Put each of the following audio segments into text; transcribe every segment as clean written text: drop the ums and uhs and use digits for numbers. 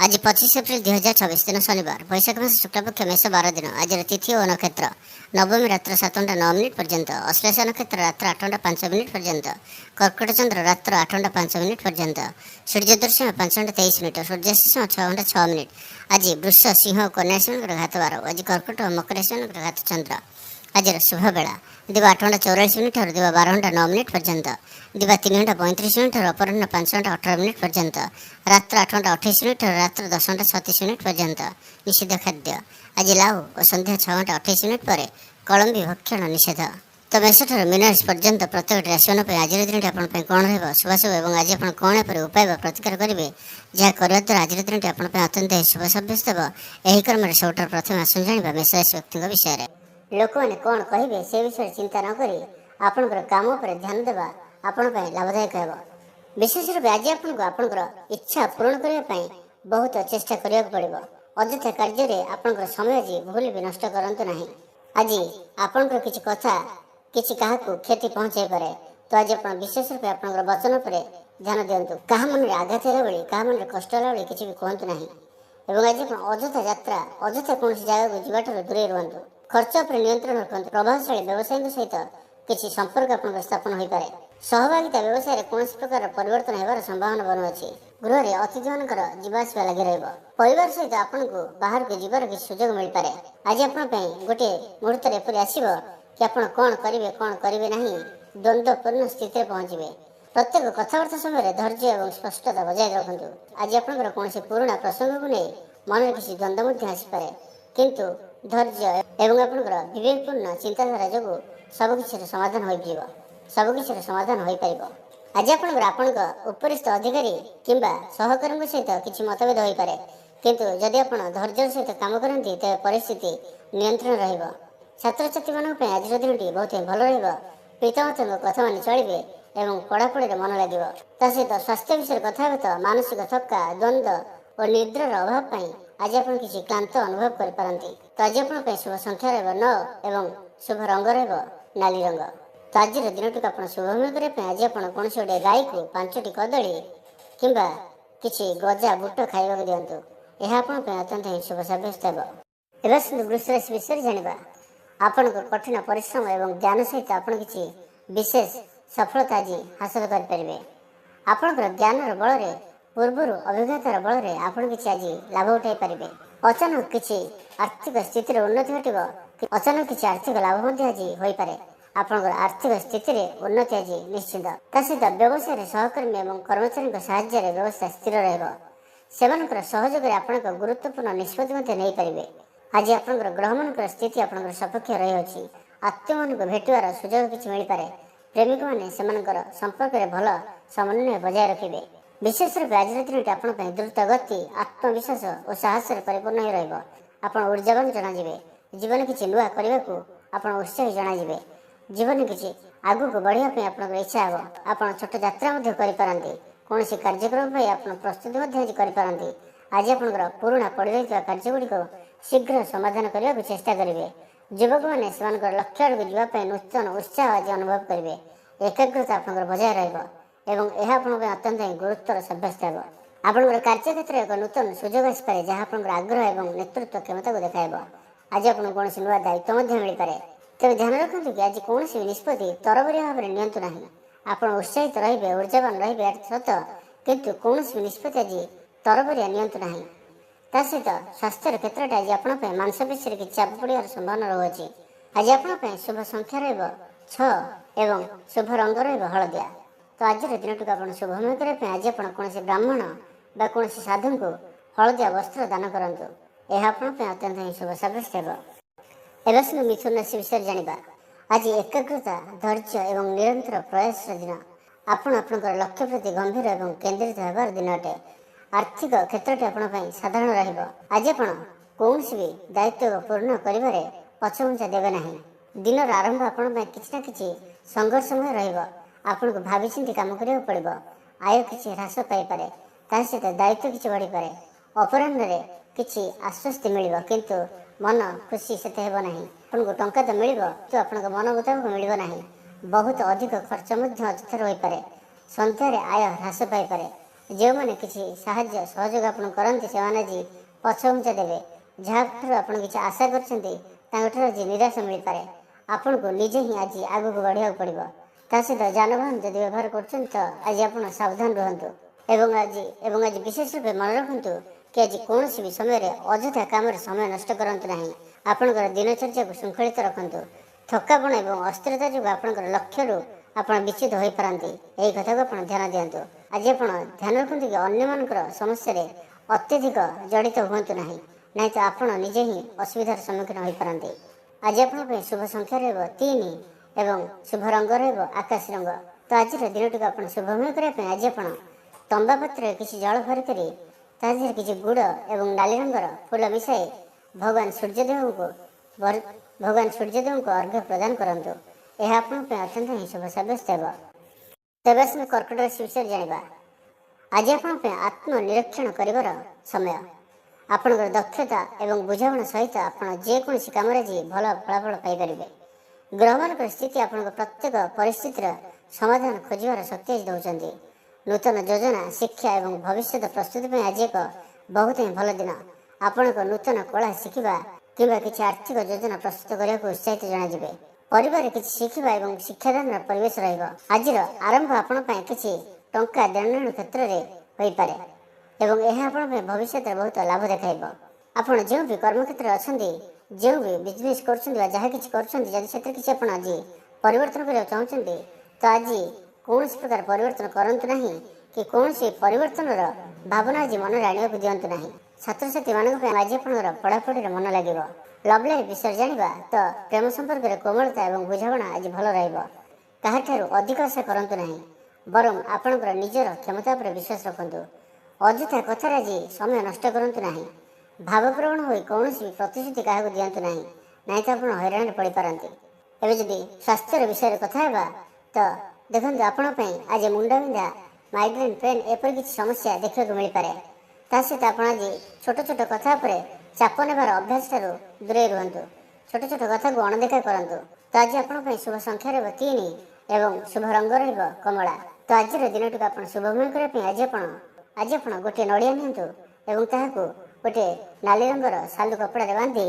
आज 25 एप्रिल 2024 दिन शनिवार वैशाख मास शुक्लपक्ष मेष 12 दिन। आज तिथि और नक्षत्र नवमी रात्र 7:09 पर्यंत, अश्लेष नक्षत्र रात्र 8:05 पर्यंत, कर्कट चंद्र रात्र 8:05 पर्यंत, सूर्य दर्शन 5:23, सूर्यास्त 6:06। आज वृष सिंह और कन्या राशि घात 12। आज कर्कट और मकर राशि घात चंद्र। आज शुभ बेला दिवा 8:44 और दिवा 12:09 पर्यंत, दिवा 3:35 और अपराह्न 5:18 पर्यंत, रात्र 8:28 और रात्र 10:36 पर्यंत। निषिद्ध खाद्य आज लाउ और संध्या 6:28 पर कलम्बी भक्षण निषेध। तो मेषठार मीन राशि पर्यंत प्रत्येक राशिमान आज दिन आपण कौन रहा शुभाशुभ और आज आप कौन पर उपाय प्रतिकार करेंगे जहाँ करने द्वारा आज दिन आपण अत्यंत शुभ सब्यस्त हो। यही क्रम सबुठ प्रथम आसु जाना मेष राशि व्यक्ति विषय में। लोक मैंने कौन कहे से विषय चिंता न करी आपणकर काम पर ध्यान देवा आपण लाभदायक हो। विशेष रूप आज आपंकर इच्छा पूरण करने बहुत चेष्टा करने पड़ो। अଯଥା कार्य आपंकर समय आज भूल भी नष्ट करतु ना। आज आपंकर किसी कथा किसी क्या क्षति पहुँचाई पारे, तो आज आप विशेष रूप आपंकर वचन पर ध्यान दिंतु। क्या मन में आघात है भाई क्या मन में कष्ट है भाई किसी भी कहतु ना। आज अଯଥା यात्रा अଯଥା कौन जगह जावाठ दूरे रुहतु। खर्च पर नियंत्रण रखते। प्रभावशाली व्यवसायी सहित किसी संपर्क आप स्थापन हो पारे। सहभागिता व्यवसाय कौन प्रकार परिवर्तन होवार संभावना बनुअछि। गृह में अतिथि मान जीवासवा लगी रहा। परिवार सहित आपन को बाहर को जीवार किसी सुजोग मिल पारे। आज आप गोटे मुहूर्त एपरी आसब कि आप कौन करेंगे ना द्वंद्वपूर्ण स्थिति पहुँचे। प्रत्येक कथबार्ता समय धैर्य और स्पष्टता बजाय रखु। आज आप कौन पुराणा प्रसंग को नहीं मन में किसी द्वंद्व आसपे, किंतु धैर्य एवं आपंकर विवेकपूर्ण चिंताधारा जो सबकि समाधान हो सबकि समाधान हो पार। आज आप उपरिस्थ अधिकारी किंबा सहकर्मी सहित किसी मतभेद हो पारे, किंतु जदि आप धैर्य सहित काम करती तेज परिस्थिति नियंत्रण रहा। छात्र छात्री मान आज दिन बहुत भल रहा। पितामाता कथा मान चलिए और पढ़ापढ़ी मन लगे। सहित स्वास्थ्य विषय कथा मानसिक थका द्वंद्व और निद्रार अभाव आज आप किसी क्लांत अनुभव करपारती। तो आज आप शुभ संख्या रहा 9 एवं शुभ रंग रहा नाली रंग। तो आज दिन टी आप शुभमय करने आज आप कौन गोटे गाई को 5टी कदली किंबा किसी गजा बुट खाइबा दिंतु। यह आप अत्यंत ही शुभ सब्यस्त हो। वृष राशि विषय जाना आपण कठिन परिश्रम और ज्ञान सहित आप किसी विशेष सफलता आज हासिल करेंगे। आपणकर ज्ञान बल पूर्वर अभिज्ञतार बल में आप किसी आज लाभ उठाई पारे। अचानक किसी आर्थिक स्थिति उन्नति घटव। अचानक किसी आर्थिक लाभ आज हो पारे। आपंकर आर्थिक स्थिति में उन्नति आज निश्चित। सहित व्यवसाय सहकर्मी और कर्मचारी साहाय्य व्यवस्था स्थिर रहा। सहयोग आप गुरुत्वपूर्ण निष्पत्ति नहीं पारे। आज आपंकर ग्रह मान स्थिति आप सपक्ष रही। आत्म मान भेटार सुजोग किसी मिल पारे। प्रेमिक मैंने संपर्क में भल समन्वय बजाय रखिए। विशेष रूप आज दिन आप द्रुत गति आत्मविश्वास और साहस परिपूर्ण हो रहा। आप ऊर्जावान जनाजे। जीवन किसी नुआ करने को आप उत्साही जनाजे। जीवन किसी आगू को बढ़ापी आप इच्छा हो। आप छोट यात्रा करते कौन कार्यक्रम आप प्रस्तुति आज करते। आज आप पुराणा पड़ रही कार्यगुड़िक शीघ्र समाधान करने को चेष्टा करेंगे। युवक मैंने लक्ष्य आड़ जावाई नूतन उत्साह आज अनुभव करेंगे। एकाग्रता आप बजाय रहा एवं यह आप अत्यंत ही गुरुत्वर सब्यस्त हो। आपंकर कार्यक्षेत्र एक नूतन सुजोग आसपे जहाँ आप आग्रह और नेतृत्व क्षमता को देखा। आज आप कौन नुआ दायित्व मिल पारे। तेज ध्यान रखु कि आज कौन निष्पत्ति तरबरिया भाव में नियंतु ना। आप उत्साहित रे ऊर्जावान रे सत, किंतु कौन निष्पत्ति आज तरबरिया नियंतु ना। सहित स्वास्थ्य क्षेत्र आज आप मांसपेशी किसी चाप पड़ार संभावना रही। आज आप शुभ संख्या रहा 6 एवं शुभ रंग रहा हलदिया। तो आज दिन टी आप शुभमय करने आज आप कौन ब्राह्मण बा कौन साधु को हलदिया वस्त्र दान करूँ। यह आप अत्यंत ही शुभ सब्यस्त हो। एवं मिथुन राशि विषय जाना आज एकाग्रता धैर्य और निरंतर प्रयास दिन। आपंकर लक्ष्य प्रति गंभीर और केन्द्रित होबार दिन अटे। आर्थिक क्षेत्र आप साधारण रहा। आज आप कौन भी दायित्व पूर्ण कर पछघुंचा देवे ना। दिन आरंभ आपण किसी ना कि संघर्षमय रहा। आपन को भावी चिंती काम करिया पड़िबो। आय किसी ह्रास पाई पारे। सहित दायित्व किसी बढ़ी पारे। अपराह्न किसी आश्वस्ति मिल, किंतु मन खुशी से हेब ना। आपको टंका तो मिल तो आप मन मुताबिक मिल ना। बहुत अधिक खर्च अଯଥାରେ हो पारे। संध्यार आय ह्रास पाई पारे। ଯେଉଁମାନେ କିଛି ସାହାଯ୍ୟ ସହଯୋଗ ଆପଣ କରନ୍ତି ସେମାନେ ଆଜି ପଛଘୁଞ୍ଚା ଦେବେ। ଯାହାଠାରୁ ଆପଣ କିଛି ଆଶା କରିଛନ୍ତି ତାଙ୍କଠାରୁ ଆଜି ନିରାଶ ମିଳିପାରେ। ଆପଣଙ୍କୁ ନିଜେ ହିଁ ଆଜି ଆଗକୁ ବଢ଼ିବାକୁ ପଡ଼ିବ। ତା ସହିତ ଯାନବାହନ ଯଦି ବ୍ୟବହାର କରୁଛନ୍ତି ତ ଆଜି ଆପଣ ସାବଧାନ ରୁହନ୍ତୁ। ଏବଂ ଆଜି ବିଶେଷ ରୂପେ ମନେ ରଖନ୍ତୁ କି ଆଜି କୌଣସି ବି ସମୟରେ ଅଯଥା କାମରେ ସମୟ ନଷ୍ଟ କରନ୍ତୁ ନାହିଁ। ଆପଣଙ୍କର ଦିନଚର୍ଯ୍ୟାକୁ ଶୃଙ୍ଖଳିତ ରଖନ୍ତୁ। ଥକାପଣ ଏବଂ ଅସ୍ଥିରତା ଯୋଗୁଁ ଆପଣଙ୍କର ଲକ୍ଷ୍ୟରୁ ଆପଣ ବିଚ୍ୟୁତ ହୋଇପାରନ୍ତି। ଏହି କଥାକୁ ଆପଣ ଧ୍ୟାନ ଦିଅନ୍ତୁ। ଆଜି ଆପଣ ଧ୍ୟାନ ରଖନ୍ତୁ କି ଅନ୍ୟମାନଙ୍କର ସମସ୍ୟାରେ ଅତ୍ୟଧିକ ଜଡ଼ିତ ହୁଅନ୍ତୁ ନାହିଁ, ନାହିଁ ତ ଆପଣ ନିଜେ ହିଁ ଅସୁବିଧାର ସମ୍ମୁଖୀନ ହୋଇପାରନ୍ତି। ଆଜି ଆପଣଙ୍କ ପାଇଁ ଶୁଭ ସଂଖ୍ୟା ରହିବ 3 ଏବଂ ଶୁଭ ରଙ୍ଗ ରହିବ ଆକାଶୀ ରଙ୍ଗ। ତ ଆଜିର ଦିନଟିକୁ ଆପଣ ଶୁଭମୟ କରିବା ପାଇଁ ଆଜି ଆପଣ ତମ୍ବା ପାତ୍ରରେ କିଛି ଜଳ ଭରି କରି ତା ଦେହରେ କିଛି ଗୁଡ଼ ଏବଂ ନାଲି ରଙ୍ଗର ଫୁଲ ମିଶାଇ ଭଗବାନ ସୂର୍ଯ୍ୟଦେବଙ୍କୁ ଅର୍ଘ୍ୟ ପ୍ରଦାନ କରନ୍ତୁ। ଏହା ଆପଣଙ୍କ ପାଇଁ ଅତ୍ୟନ୍ତ ହିଁ ଶୁଭ ସାବ୍ୟସ୍ତ ହେବ। ତେବେ ଆସନ୍ତୁ କର୍କଟ ରାଶି ବିଷୟରେ ଜାଣିବା। ଆଜି ଆପଣଙ୍କ ପାଇଁ ଆତ୍ମନିରୀକ୍ଷଣ କରିବାର ସମୟ। ଆପଣଙ୍କର ଦକ୍ଷତା ଏବଂ ବୁଝାମଣା ସହିତ ଆପଣ ଯେକୌଣସି କାମରେ ଆଜି ଭଲ ଫଳାଫଳ ପାଇପାରିବେ। ଗ୍ରହମାନଙ୍କର ସ୍ଥିତି ଆପଣଙ୍କ ପ୍ରତ୍ୟେକ ପରିସ୍ଥିତିର ସମାଧାନ ଖୋଜିବାର ଶକ୍ତି ଆଜି ଦେଉଛନ୍ତି। ନୂତନ ଯୋଜନା, ଶିକ୍ଷା ଏବଂ ଭବିଷ୍ୟତ ପ୍ରସ୍ତୁତି ପାଇଁ ଆଜି ଏକ ବହୁତ ହିଁ ଭଲ ଦିନ। ଆପଣଙ୍କ ନୂତନ କଳା ଶିଖିବା କିମ୍ବା କିଛି ଆର୍ଥିକ ଯୋଜନା ପ୍ରସ୍ତୁତ କରିବାକୁ ଉତ୍ସାହିତ ଜଣାଯିବେ। ପରିବାରରେ କିଛି ଶିଖିବା ଏବଂ ଶିକ୍ଷାଦାନର ପରିବେଶ ରହିବ। ଆଜିର ଆରମ୍ଭ ଆପଣଙ୍କ ପାଇଁ କିଛି ଟଙ୍କା ଦେଣନେଣ କ୍ଷେତ୍ରରେ ହୋଇପାରେ ଏବଂ ଏହା ଆପଣଙ୍କ ପାଇଁ ଭବିଷ୍ୟତରେ ବହୁତ ଲାଭ ଦେଖାଇବ। ଆପଣ ଯେଉଁ ବି କର୍ମକ୍ଷେତ୍ରରେ ଅଛନ୍ତି, ଯେଉଁ ବି ବିଜନେସ୍ କରୁଛନ୍ତି ବା ଯାହା କିଛି କରୁଛନ୍ତି, ଯଦି ସେଥିରେ କିଛି ଆପଣ ଆଜି ପରିବର୍ତ୍ତନ କରିବାକୁ ଚାହୁଁଛନ୍ତି ତ ଆଜି କୌଣସି ପ୍ରକାର ପରିବର୍ତ୍ତନ କରନ୍ତୁ ନାହିଁ କି କୌଣସି ପରିବର୍ତ୍ତନର ଭାବନା ଆଜି ମନରେ ଆଣିବାକୁ ଦିଅନ୍ତୁ ନାହିଁ। ଛାତ୍ରଛାତ୍ରୀମାନଙ୍କ ପାଇଁ ଆଜି ଆପଣଙ୍କର ପଢ଼ାପଢ଼ିରେ ମନ ଲାଗିବ। ଲଭ୍ ଲାଇଫ୍ ବିଷୟରେ ଜାଣିବା ତ ପ୍ରେମ ସମ୍ପର୍କରେ କୋମଳତା ଏବଂ ବୁଝାମଣା ଆଜି ଭଲ ରହିବ। କାହାଠାରୁ ଅଧିକ ଆଶା କରନ୍ତୁ ନାହିଁ, ବରଂ ଆପଣଙ୍କର ନିଜର କ୍ଷମତା ଉପରେ ବିଶ୍ୱାସ ରଖନ୍ତୁ। ଅଯଥା କଥାରେ ଆଜି ସମୟ ନଷ୍ଟ କରନ୍ତୁ ନାହିଁ। ଭାବପ୍ରବଣ ହୋଇ କୌଣସି ପ୍ରତିଶ୍ରୁତି କାହାକୁ ଦିଅନ୍ତୁ ନାହିଁ, ନାହିଁ ତ ଆପଣ ହଇରାଣରେ ପଡ଼ିପାରନ୍ତି। ଏବେ ଯଦି ସ୍ୱାସ୍ଥ୍ୟର ବିଷୟରେ କଥା ହେବା ତ ଦେଖନ୍ତୁ ଆପଣଙ୍କ ପାଇଁ ଆଜି ମୁଣ୍ଡବିନ୍ଧା, ମାଇଗ୍ରେନ୍, ପେନ୍ ଏପରି କିଛି ସମସ୍ୟା ଦେଖିବାକୁ ମିଳିପାରେ। ତା ସହିତ ଆପଣ ଆଜି ଛୋଟ ଛୋଟ କଥା ଉପରେ ଚାପ ନେବାର ଅଭ୍ୟାସଠାରୁ ଦୂରେଇ ରୁହନ୍ତୁ। ଛୋଟ ଛୋଟ କଥାକୁ ଅଣଦେଖା କରନ୍ତୁ। ତ ଆଜି ଆପଣଙ୍କ ପାଇଁ ଶୁଭ ସଂଖ୍ୟା ରହିବ 3 ଏବଂ ଶୁଭ ରଙ୍ଗ ରହିବ କମଳା। ତ ଆଜିର ଦିନଟିକୁ ଆପଣ ଶୁଭମୟ କରିବା ପାଇଁ ଆଜି ଆପଣ ଗୋଟିଏ ନଡ଼ିଆ ନିଅନ୍ତୁ ଏବଂ ତାହାକୁ ଗୋଟିଏ ନାଲି ରଙ୍ଗର ସାଲୁ କପଡ଼ାରେ ବାନ୍ଧି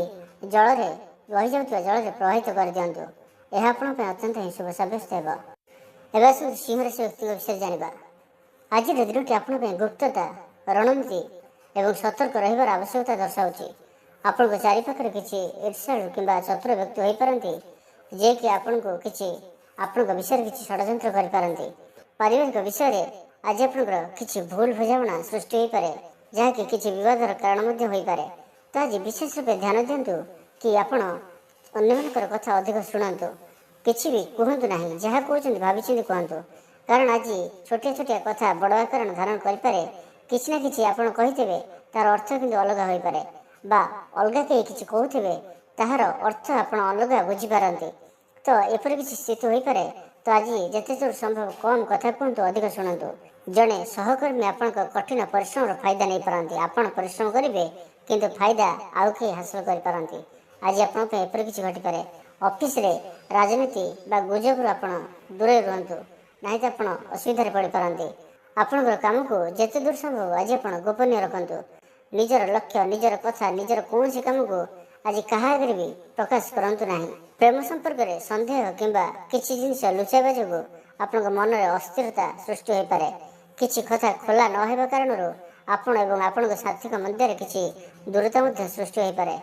ରହିଯାଉଥିବା ଜଳରେ ପ୍ରବାହିତ କରିଦିଅନ୍ତୁ। ଏହା ଆପଣଙ୍କ ପାଇଁ ଅତ୍ୟନ୍ତ ହିଁ ଶୁଭ ସାବ୍ୟସ୍ତ ହେବ। ଏବେ ଆସନ୍ତୁ ସିଂହ ରାଶି ବ୍ୟକ୍ତିଙ୍କ ବିଷୟରେ ଜାଣିବା। ଆଜିର ଦିନଟି ଆପଣଙ୍କ ପାଇଁ ଗୁପ୍ତତା, ରଣନୀତି ଏବଂ ସତର୍କ ରହିବାର ଆବଶ୍ୟକତା ଦର୍ଶାଉଛି। ଆପଣଙ୍କ ଚାରିପାଖରେ କିଛି ଈର୍ଷାଳୁ କିମ୍ବା ଚତୁର ବ୍ୟକ୍ତି ହୋଇପାରନ୍ତି ଯିଏକି ଆପଣଙ୍କ ବିଷୟରେ କିଛି ଷଡ଼ଯନ୍ତ୍ର କରିପାରନ୍ତି। ପାରିବାରିକ ବିଷୟରେ ଆଜି ଆପଣଙ୍କର କିଛି ଭୁଲ ବୁଝାମଣା ସୃଷ୍ଟି ହୋଇପାରେ, ଯାହାକି କିଛି ବିବାଦର କାରଣ ମଧ୍ୟ ହୋଇପାରେ। ତ ଆଜି ବିଶେଷ ରୂପେ ଧ୍ୟାନ ଦିଅନ୍ତୁ କି ଆପଣ ଅନ୍ୟମାନଙ୍କର କଥା ଅଧିକ ଶୁଣନ୍ତୁ। କିଛି ବି କୁହନ୍ତୁ ନାହିଁ, ଯାହା କହୁଛନ୍ତି ଭାବିଚିନ୍ତି କୁହନ୍ତୁ। କାରଣ ଆଜି ଛୋଟିଆ ଛୋଟିଆ କଥା ବଡ଼ ଆକାର ଧାରଣ କରିପାରେ। କିଛି ନା କିଛି ଆପଣ କହିଥିବେ, ତାର ଅର୍ଥ କିନ୍ତୁ ଅଲଗା ହୋଇପାରେ, ବା ଅଲଗା କେହି କିଛି କହୁଥିବେ, ତାହାର ଅର୍ଥ ଆପଣ ଅଲଗା ବୁଝିପାରନ୍ତି। ତ ଏପରି କିଛି ସ୍ଥିତି ହୋଇପାରେ। ତ ଆଜି ଯେତେ ଦୂର ସମ୍ଭବ କମ୍ କଥା କୁହନ୍ତୁ, ଅଧିକ ଶୁଣନ୍ତୁ। ଜଣେ ସହକର୍ମୀ ଆପଣଙ୍କ କଠିନ ପରିଶ୍ରମର ଫାଇଦା ନେଇପାରନ୍ତି। ଆପଣ ପରିଶ୍ରମ କରିବେ କିନ୍ତୁ ଫାଇଦା ଆଉ କେହି ହାସଲ କରିପାରନ୍ତି। ଆଜି ଆପଣଙ୍କ ପାଇଁ ଏପରି କିଛି ଘଟିପାରେ। ଅଫିସରେ ରାଜନୀତି ବା ଗୁଜବରୁ ଆପଣ ଦୂରେଇ ରୁହନ୍ତୁ, ନାହିଁ ତ ଆପଣ ଅସୁବିଧାରେ ପଡ଼ିପାରନ୍ତି। ଆପଣଙ୍କର କାମକୁ ଯେତେ ଦୂର ସମ୍ଭବ ଆଜି ଆପଣ ଗୋପନୀୟ ରଖନ୍ତୁ। ନିଜର ଲକ୍ଷ୍ୟ, ନିଜର କଥା, ନିଜର କୌଣସି କାମକୁ ଆଜି କାହା ଆଗରେ ବି ପ୍ରକାଶ କରନ୍ତୁ ନାହିଁ। ପ୍ରେମ ସମ୍ପର୍କରେ ସନ୍ଦେହ କିମ୍ବା କିଛି ଜିନିଷ ଲୁଚାଇବା ଯୋଗୁଁ ଆପଣଙ୍କ ମନରେ ଅସ୍ଥିରତା ସୃଷ୍ଟି ହୋଇପାରେ। କିଛି କଥା ଖୋଲା ନ ହେବା କାରଣରୁ ଆପଣ ଏବଂ ଆପଣଙ୍କ ସାଥୀଙ୍କ ମଧ୍ୟରେ କିଛି ଦୂରତା ମଧ୍ୟ ସୃଷ୍ଟି ହୋଇପାରେ।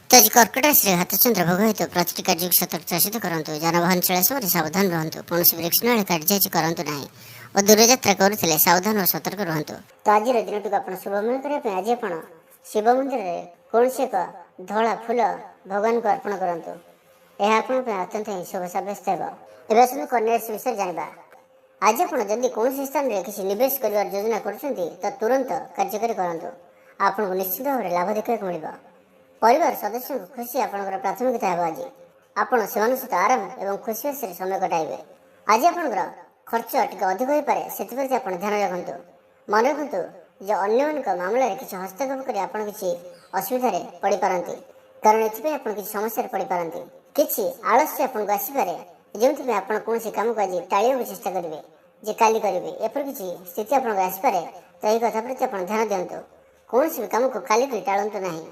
ତ ଆଜି କର୍କଟ ରାଶିରେ ହତଚନ୍ଦ୍ର ଭୋଗ ହେତୁ ପ୍ରତିଟି କାର୍ଯ୍ୟକୁ ସତର୍କତା ସହିତ କରନ୍ତୁ। ଯାନବାହନ ଚଳାଇବା ସମୟରେ ସାବଧାନ ରୁହନ୍ତୁ। କୌଣସି ବିରକ୍ଷଣୀୟ କାର୍ଯ୍ୟ ଆଜି କରନ୍ତୁ ନାହିଁ ଓ ଦୂରଯାତ୍ରା କରୁଥିଲେ ସାବଧାନ ଓ ସତର୍କ ରୁହନ୍ତୁ। ତ ଆଜିର ଦିନଟିକୁ ଆପଣ ଶୁଭମୟ କରିବା ପାଇଁ ଆଜି ଆପଣ ଶିବ ମନ୍ଦିରରେ କୌଣସି ଏକ ଧଳା ଫୁଲ ଭଗବାନଙ୍କୁ ଅର୍ପଣ କରନ୍ତୁ। ଏହା ଆପଣଙ୍କ ପାଇଁ ଅତ୍ୟନ୍ତ ହିଁ ଶୁଭ ସାବ୍ୟସ୍ତ ହେବ। ଏବେ ଆସନ୍ତୁ କନ୍ୟା ରାଶି ବିଷୟରେ ଜାଣିବା। ଆଜି ଆପଣ ଯଦି କୌଣସି ସ୍ଥାନରେ କିଛି ନିବେଶ କରିବାର ଯୋଜନା କରୁଛନ୍ତି ତ ତୁରନ୍ତ କାର୍ଯ୍ୟକାରୀ କରନ୍ତୁ। ଆପଣଙ୍କୁ ନିଶ୍ଚିତ ଭାବରେ ଲାଭ ଦେଖିବାକୁ ମିଳିବ। ପରିବାର ସଦସ୍ୟଙ୍କ ଖୁସି ଆପଣଙ୍କର ପ୍ରାଥମିକତା ହେବ। ଆଜି ଆପଣ ସେମାନଙ୍କ ସହିତ ଆରାମ ଏବଂ ଖୁସି ବାସିରେ ସମୟ କଟାଇବେ। ଆଜି ଆପଣଙ୍କର ଖର୍ଚ୍ଚ ଟିକେ ଅଧିକ ହୋଇପାରେ, ସେଥିପ୍ରତି ଆପଣ ଧ୍ୟାନ ରଖନ୍ତୁ। ମନେ ରଖନ୍ତୁ ଯେ ଅନ୍ୟମାନଙ୍କ ମାମଲାରେ କିଛି ହସ୍ତକ୍ଷେପ କରି ଆପଣ କିଛି ଅସୁବିଧାରେ ପଡ଼ିପାରନ୍ତି, କାରଣ ଏଥିପାଇଁ ଆପଣ କିଛି ସମସ୍ୟାରେ ପଡ଼ିପାରନ୍ତି। କିଛି ଆଳସ୍ୟ ଆପଣଙ୍କୁ ଆସିପାରେ, ଯେଉଁଥିପାଇଁ ଆପଣ କୌଣସି କାମକୁ ଆଜି ଟାଳିବାକୁ ଚେଷ୍ଟା କରିବେ ଯେ କାଲି କରିବେ। ଏପରି କିଛି ସ୍ଥିତି ଆପଣଙ୍କୁ ଆସିପାରେ, ତ ଏହି କଥା ପ୍ରତି ଆପଣ ଧ୍ୟାନ ଦିଅନ୍ତୁ। କୌଣସି ବି କାମକୁ କାଲିକୁ ଟାଳନ୍ତୁ ନାହିଁ।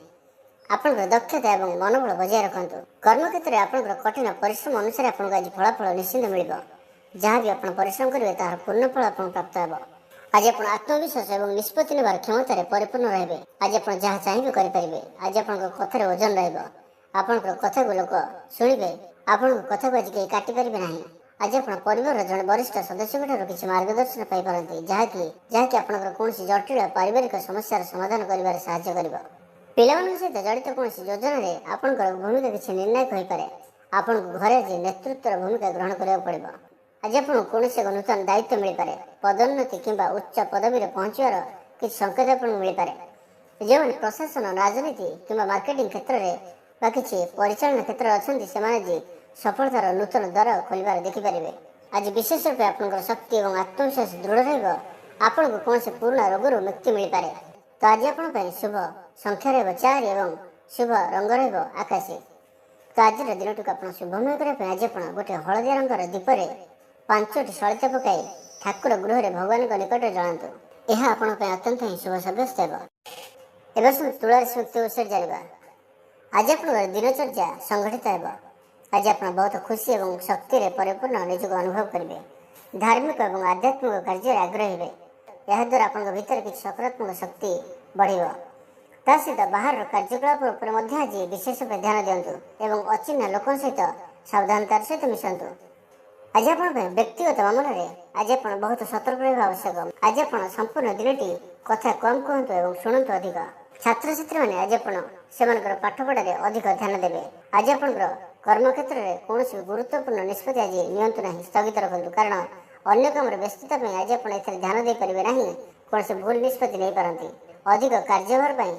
ଆପଣଙ୍କର ଦକ୍ଷତା ଏବଂ ମନୋବଳ ବଜାୟ ରଖନ୍ତୁ। କର୍ମକ୍ଷେତ୍ରରେ ଆପଣଙ୍କର କଠିନ ପରିଶ୍ରମ ଅନୁସାରେ ଆପଣଙ୍କୁ ଆଜି ଫଳାଫଳ ନିଶ୍ଚିନ୍ତ ମିଳିବ। ଯାହା ବି ଆପଣ ପରିଶ୍ରମ କରିବେ ତାହାର ପୂର୍ଣ୍ଣ ଫଳ ଆପଣଙ୍କୁ ପ୍ରାପ୍ତ ହେବ। ଆଜି ଆପଣ ଆତ୍ମବିଶ୍ୱାସ ଏବଂ ନିଷ୍ପତ୍ତି ନେବାର କ୍ଷମତାରେ ପରିପୂର୍ଣ୍ଣ ରହିବେ। ଆଜି ଆପଣ ଯାହା ଚାହିଁବେ କରିପାରିବେ। ଆଜି ଆପଣଙ୍କ କଥାରେ ଓଜନ ରହିବ। ଆପଣଙ୍କର କଥାକୁ ଲୋକ ଶୁଣିବେ। ଆପଣଙ୍କ କଥାକୁ ଆଜି କେହି କାଟିପାରିବେ ନାହିଁ। ଆଜି ଆପଣ ପରିବାରର ଜଣେ ବରିଷ୍ଠ ସଦସ୍ୟଙ୍କଠାରୁ କିଛି ମାର୍ଗଦର୍ଶନ ପାଇପାରନ୍ତି, ଯାହାକି ଆପଣଙ୍କର କୌଣସି ଜଟିଳ ପାରିବାରିକ ସମସ୍ୟାର ସମାଧାନ କରିବାରେ ସାହାଯ୍ୟ କରିବ। ପିଲାମାନଙ୍କ ସହିତ ଜଡ଼ିତ କୌଣସି ଯୋଜନାରେ ଆପଣଙ୍କର ଭୂମିକା କିଛି ନିର୍ଣ୍ଣାୟକ ହୋଇପାରେ। ଆପଣଙ୍କୁ ଘରେ ଆଜି ନେତୃତ୍ୱର ଭୂମିକା ଗ୍ରହଣ କରିବାକୁ ପଡ଼ିବ। ଆଜି ଆପଣଙ୍କୁ କୌଣସି ଏକ ନୂତନ ଦାୟିତ୍ୱ ମିଳିପାରେ। ପଦୋନ୍ନତି କିମ୍ବା ଉଚ୍ଚ ପଦବୀରେ ପହଞ୍ଚିବାର କିଛି ସଂକେତ ଆପଣଙ୍କୁ ମିଳିପାରେ। ଯେଉଁମାନେ ପ୍ରଶାସନ, ରାଜନୀତି କିମ୍ବା ମାର୍କେଟିଂ କ୍ଷେତ୍ରରେ ବା କିଛି ପରିଚାଳନା କ୍ଷେତ୍ରରେ ଅଛନ୍ତି, ସେମାନେ ଆଜି ସଫଳତାର ନୂତନ ଦ୍ୱାର ଖୋଲିବାର ଦେଖିପାରିବେ। ଆଜି ବିଶେଷ ରୂପେ ଆପଣଙ୍କର ଶକ୍ତି ଏବଂ ଆତ୍ମବିଶ୍ୱାସ ଦୃଢ଼ ରହିବ। ଆପଣଙ୍କୁ କୌଣସି ପୁରୁଣା ରୋଗରୁ ମୁକ୍ତି ମିଳିପାରେ। ତ ଆଜି ଆପଣଙ୍କ ପାଇଁ ଶୁଭ ସଂଖ୍ୟା ରହିବ 4 ଏବଂ ଶୁଭ ରଙ୍ଗ ରହିବ ଆକାଶୀ। ତ ଆଜିର ଦିନଟିକୁ ଆପଣ ଶୁଭମୟ କରିବା ପାଇଁ ଆଜି ଆପଣ ଗୋଟିଏ ହଳଦିଆ ରଙ୍ଗର ଦୀପରେ 5ଟି ସଳିତା ପକାଇ ଠାକୁର ଗୃହରେ ଭଗବାନଙ୍କ ନିକଟରେ ଜଳାନ୍ତୁ। ଏହା ଆପଣଙ୍କ ପାଇଁ ଅତ୍ୟନ୍ତ ହିଁ ଶୁଭ ସାବ୍ୟସ୍ତ ହେବ। ଏବେ ଆସନ୍ତୁ ତୁଳାର ସ୍ମୃତି ବିଷୟରେ ଜାଣିବା। ଆଜି ଆପଣଙ୍କର ଦିନଚର୍ଯ୍ୟା ସଂଗଠିତ ହେବ। ଆଜି ଆପଣ ବହୁତ ଖୁସି ଏବଂ ଶକ୍ତିରେ ପରିପୂର୍ଣ୍ଣ ନିଜକୁ ଅନୁଭବ କରିବେ। ଧାର୍ମିକ ଏବଂ ଆଧ୍ୟାତ୍ମିକ କାର୍ଯ୍ୟରେ ଆଗ୍ରହୀ ହେବେ। ଏହାଦ୍ୱାରା ଆପଣଙ୍କ ଭିତରେ କିଛି ସକାରାତ୍ମକ ଶକ୍ତି ବଢ଼ିବ। ତା ସହିତ ବାହାରର କାର୍ଯ୍ୟକଳାପ ଉପରେ ମଧ୍ୟ ଆଜି ବିଶେଷ ରୂପେ ଧ୍ୟାନ ଦିଅନ୍ତୁ ଏବଂ ଅଚିହ୍ନା ଲୋକଙ୍କ ସହିତ ସାବଧାନତାର ସହିତ ମିଶନ୍ତୁ। ଆଜି ଆପଣଙ୍କ ପାଇଁ ବ୍ୟକ୍ତିଗତ ମାମଲାରେ ଆଜି ଆପଣ ବହୁତ ସତର୍କ ରହିବା ଆବଶ୍ୟକ। ଆଜି ଆପଣ ସମ୍ପୂର୍ଣ୍ଣ ଦିନଟି କଥା କମ୍ କୁହନ୍ତୁ ଏବଂ ଶୁଣନ୍ତୁ ଅଧିକ। ଛାତ୍ରଛାତ୍ରୀମାନେ ଆଜି ଆପଣ ସେମାନଙ୍କର ପାଠପଢ଼ାରେ ଅଧିକ ଧ୍ୟାନ ଦେବେ। ଆଜି ଆପଣଙ୍କର କର୍ମକ୍ଷେତ୍ରରେ କୌଣସି ଗୁରୁତ୍ୱପୂର୍ଣ୍ଣ ନିଷ୍ପତ୍ତି ଆଜି ନିଅନ୍ତୁ ନାହିଁ, ସ୍ଥଗିତ ରଖନ୍ତୁ। କାରଣ ଅନ୍ୟ କାମରେ ବ୍ୟସ୍ତତା ପାଇଁ ଆଜି ଆପଣ ଏଥିରେ ଧ୍ୟାନ ଦେଇପାରିବେ ନାହିଁ। କୌଣସି ଭୁଲ ନିଷ୍ପତ୍ତି ନେଇପାରନ୍ତି। ଅଧିକ କାର୍ଯ୍ୟଭାର ପାଇଁ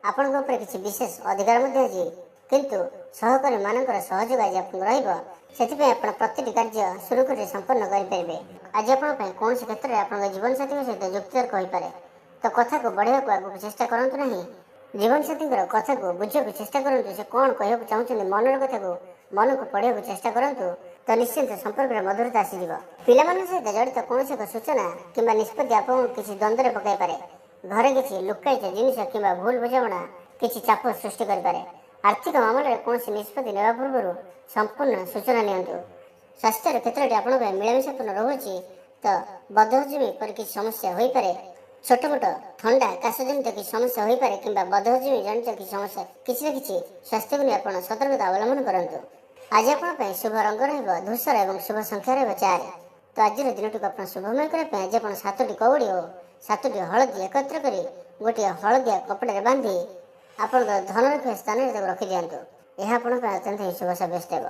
ଆପଣଙ୍କ ଉପରେ କିଛି ବିଶେଷ ଅଧିକାର ମଧ୍ୟ ଅଛି, କିନ୍ତୁ ସହକର୍ମୀମାନଙ୍କର ସହଯୋଗ ଆଜି ଆପଣଙ୍କୁ ରହିବ। ସେଥିପାଇଁ ଆପଣ ପ୍ରତିଟି କାର୍ଯ୍ୟ ସୁରୁଖୁରୁରେ ସମ୍ପନ୍ନ କରିପାରିବେ। ଆଜି ଆପଣଙ୍କ ପାଇଁ କୌଣସି କ୍ଷେତ୍ରରେ ଆପଣଙ୍କ ଜୀବନସାଥୀଙ୍କ ସହିତ ଯୁକ୍ତିତର୍କ ହୋଇପାରେ। ତ କଥାକୁ ବଢ଼ାଇବାକୁ ଆଗକୁ ଚେଷ୍ଟା କରନ୍ତୁ ନାହିଁ। ଜୀବନସାଥୀଙ୍କର କଥାକୁ ବୁଝିବାକୁ ଚେଷ୍ଟା କରନ୍ତୁ। ସେ କ'ଣ କହିବାକୁ ଚାହୁଁଛନ୍ତି, ମନର କଥାକୁ ମନକୁ ପଢ଼ିବାକୁ ଚେଷ୍ଟା କରନ୍ତୁ। ତ ନିଶ୍ଚିନ୍ତ ସମ୍ପର୍କରେ ମଧୁରତା ଆସିଯିବ। ପିଲାମାନଙ୍କ ସହିତ ଜଡ଼ିତ କୌଣସି ଏକ ସୂଚନା କିମ୍ବା ନିଷ୍ପତ୍ତି ଆପଣଙ୍କୁ କିଛି ଦ୍ୱନ୍ଦ୍ୱରେ ପକାଇପାରେ। ଘରେ କିଛି ଲୁକାୟିତ ଜିନିଷ କିମ୍ବା ଭୁଲ ବୁଝାମଣା କିଛି ଚାପ ସୃଷ୍ଟି କରିପାରେ। ଆର୍ଥିକ ମାମଲାରେ କୌଣସି ନିଷ୍ପତ୍ତି ନେବା ପୂର୍ବରୁ ସମ୍ପୂର୍ଣ୍ଣ ସୂଚନା ନିଅନ୍ତୁ। ସ୍ୱାସ୍ଥ୍ୟର କ୍ଷେତ୍ରଟି ଆପଣଙ୍କ ପାଇଁ ମିଳାମିଶାପୂର୍ଣ୍ଣ ରହୁଛି, ତ ବଦହଜମି ପରି କିଛି ସମସ୍ୟା ହୋଇପାରେ। ଛୋଟ ମୋଟ ଥଣ୍ଡା କାଶ ଜନିତ କିଛି ସମସ୍ୟା ହୋଇପାରେ କିମ୍ବା ବଦହଜମି ଜନିତ କିଛି ସମସ୍ୟା, କିଛି ନା କିଛି ସ୍ୱାସ୍ଥ୍ୟକୁ ନେଇ ଆପଣ ସତର୍କତା ଅବଲମ୍ବନ କରନ୍ତୁ। ଆଜି ଆପଣଙ୍କ ପାଇଁ ଶୁଭ ରଙ୍ଗ ରହିବ ଧୂସର ଏବଂ ଶୁଭ ସଂଖ୍ୟା ରହିବ 4। ତ ଆଜିର ଦିନଟିକୁ ଆପଣ ଶୁଭମୟ କରିବା ପାଇଁ ଆଜି ଆପଣ 7ଟି କଉଡ଼ି ଓ 7ଟି ହଳଦୀ ଏକତ୍ର କରି ଗୋଟିଏ ହଳଦିଆ କପଡ଼ାରେ ବାନ୍ଧି ଆପଣଙ୍କର ଧନ ରଖିବା ସ୍ଥାନରେ ତାକୁ ରଖିଦିଅନ୍ତୁ। ଏହା ଆପଣଙ୍କ ପାଇଁ ଅତ୍ୟନ୍ତ ହିଁ ଶୁଭ ସାବ୍ୟସ୍ତ ହେବ।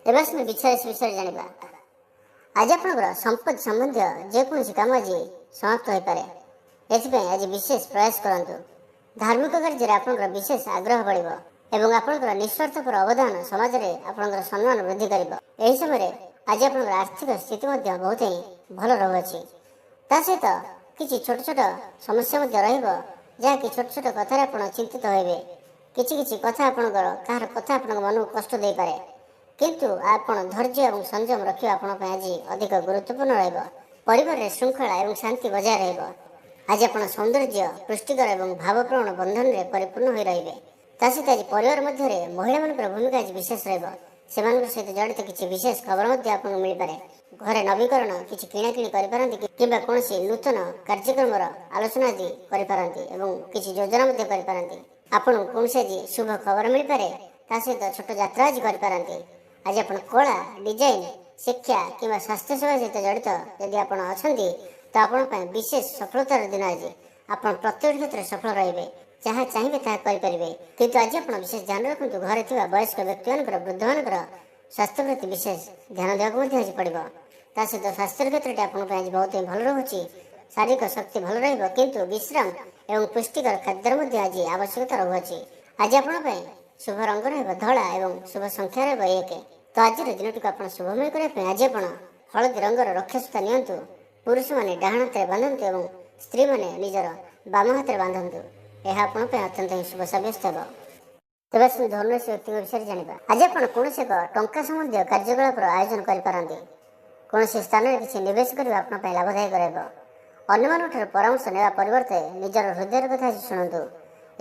ଏବେ ଆସନ୍ତୁ ବିଛାରାଶି ବିଷୟରେ ଜାଣିବା। ଆଜି ଆପଣଙ୍କର ସମ୍ପତ୍ତି ସମ୍ବନ୍ଧୀୟ ଯେକୌଣସି କାମ ଆଜି ସମାପ୍ତ ହୋଇପାରେ। ଏଥିପାଇଁ ଆଜି ବିଶେଷ ପ୍ରୟାସ କରନ୍ତୁ। ଧାର୍ମିକ କାର୍ଯ୍ୟରେ ଆପଣଙ୍କର ବିଶେଷ ଆଗ୍ରହ ବଢ଼ିବ ଏବଂ ଆପଣଙ୍କର ନିଃସ୍ୱାର୍ଥପର ଅବଦାନ ସମାଜରେ ଆପଣଙ୍କର ସମ୍ମାନ ବୃଦ୍ଧି କରିବ। ଏହି ସମୟରେ ଆଜି ଆପଣଙ୍କର ଆର୍ଥିକ ସ୍ଥିତି ମଧ୍ୟ ବହୁତ ହିଁ ଭଲ ରହୁଅଛି। ତା ସହିତ କିଛି ଛୋଟ ଛୋଟ ସମସ୍ୟା ମଧ୍ୟ ରହିବ, ଯାହାକି ଛୋଟ ଛୋଟ କଥାରେ ଆପଣ ଚିନ୍ତିତ ହେବେ। କିଛି କଥା କାହାର କଥା ଆପଣଙ୍କ ମନକୁ କଷ୍ଟ ଦେଇପାରେ, କିନ୍ତୁ ଆପଣ ଧୈର୍ଯ୍ୟ ଏବଂ ସଂଯମ ରଖିବା ଆପଣଙ୍କ ପାଇଁ ଆଜି ଅଧିକ ଗୁରୁତ୍ୱପୂର୍ଣ୍ଣ ରହିବ। ପରିବାରରେ ଶୃଙ୍ଖଳା ଏବଂ ଶାନ୍ତି ବଜାୟ ରହିବ। ଆଜି ଆପଣ ସୌନ୍ଦର୍ଯ୍ୟ, ପୁଷ୍ଟିକର ଏବଂ ଭାବପ୍ରବଣ ବନ୍ଧନରେ ପରିପୂର୍ଣ୍ଣ ହୋଇ ରହିବେ। ତା ସହିତ ଆଜି ପରିବାର ମଧ୍ୟରେ ମହିଳାମାନଙ୍କର ଭୂମିକା ଆଜି ବିଶେଷ ରହିବ। ସେମାନଙ୍କ ସହିତ ଜଡ଼ିତ କିଛି ବିଶେଷ ଖବର ମଧ୍ୟ ଆପଣଙ୍କୁ ମିଳିପାରେ। ଘରେ ନବୀକରଣ, କିଛି କିଣାକିଣି କରିପାରନ୍ତି କିମ୍ବା କୌଣସି ନୂତନ କାର୍ଯ୍ୟକ୍ରମର ଆଲୋଚନା ଆଜି କରିପାରନ୍ତି ଏବଂ କିଛି ଯୋଜନା ମଧ୍ୟ କରିପାରନ୍ତି। ଆପଣଙ୍କୁ କୌଣସି ଆଜି ଶୁଭ ଖବର ମିଳିପାରେ। ତା ସହିତ ଛୋଟ ଯାତ୍ରା ଆଜି କରିପାରନ୍ତି। ଆଜି ଆପଣ କଳା, ଡିଜାଇନ, ଶିକ୍ଷା କିମ୍ବା ସ୍ୱାସ୍ଥ୍ୟସେବା ସହିତ ଜଡ଼ିତ ଯଦି ଆପଣ ଅଛନ୍ତି, ତ ଆପଣଙ୍କ ପାଇଁ ବିଶେଷ ସଫଳତାର ଦିନ ଆଜି। ଆପଣ ପ୍ରତ୍ୟେକ କ୍ଷେତ୍ରରେ ସଫଳ ରହିବେ। ଯାହା ଚାହିଁବେ ତାହା କରିପାରିବେ। କିନ୍ତୁ ଆଜି ଆପଣ ବିଶେଷ ଧ୍ୟାନ ରଖନ୍ତୁ, ଘରେ ଥିବା ବୟସ୍କ ବ୍ୟକ୍ତିମାନଙ୍କର, ବୃଦ୍ଧମାନଙ୍କର ସ୍ୱାସ୍ଥ୍ୟ ପ୍ରତି ବିଶେଷ ଧ୍ୟାନ ଦେବାକୁ ମଧ୍ୟ ଆଜି ପଡ଼ିବ। ତା ସହିତ ସ୍ୱାସ୍ଥ୍ୟର କ୍ଷେତ୍ରଟି ଆପଣଙ୍କ ପାଇଁ ଆଜି ବହୁତ ହିଁ ଭଲ ରହୁଛି। ଶାରୀରିକ ଶକ୍ତି ଭଲ ରହିବ, କିନ୍ତୁ ବିଶ୍ରାମ ଏବଂ ପୁଷ୍ଟିକର ଖାଦ୍ୟର ମଧ୍ୟ ଆଜି ଆବଶ୍ୟକତା ରହୁଅଛି। ଆଜି ଆପଣଙ୍କ ପାଇଁ ଶୁଭ ରଙ୍ଗ ରହିବ ଧଳା ଏବଂ ଶୁଭ ସଂଖ୍ୟା ରହିବ 1। ତ ଆଜିର ଦିନଟିକୁ ଆପଣ ଶୁଭମୟ କରିବା ପାଇଁ ଆଜି ଆପଣ ହଳଦୀ ରଙ୍ଗର ରକ୍ଷାସୂତା ନିଅନ୍ତୁ। ପୁରୁଷମାନେ ଡାହାଣ ହାତରେ ବାନ୍ଧନ୍ତୁ ଏବଂ ସ୍ତ୍ରୀମାନେ ନିଜର ବାମ ହାତରେ ବାନ୍ଧନ୍ତୁ। ଏହା ଆପଣଙ୍କ ପାଇଁ ଅତ୍ୟନ୍ତ ହିଁ ଶୁଭ ସାବ୍ୟସ୍ତ ହେବ। ତେବେ ଆସନ୍ତୁ ଧନୁରାଶି ବ୍ୟକ୍ତିଙ୍କ ବିଷୟରେ ଜାଣିବା। ଆଜି ଆପଣ କୌଣସି ଏକ ଟଙ୍କା ସମ୍ବନ୍ଧୀୟ କାର୍ଯ୍ୟକଳାପର ଆୟୋଜନ କରିପାରନ୍ତି। କୌଣସି ସ୍ଥାନରେ କିଛି ନିବେଶ କରିବା ଆପଣଙ୍କ ପାଇଁ ଲାଭଦାୟକ ରହିବ। ଅନ୍ୟମାନଙ୍କଠାରୁ ପରାମର୍ଶ ନେବା ପରିବର୍ତ୍ତେ ନିଜର ହୃଦୟର କଥା ଆଜି ଶୁଣନ୍ତୁ।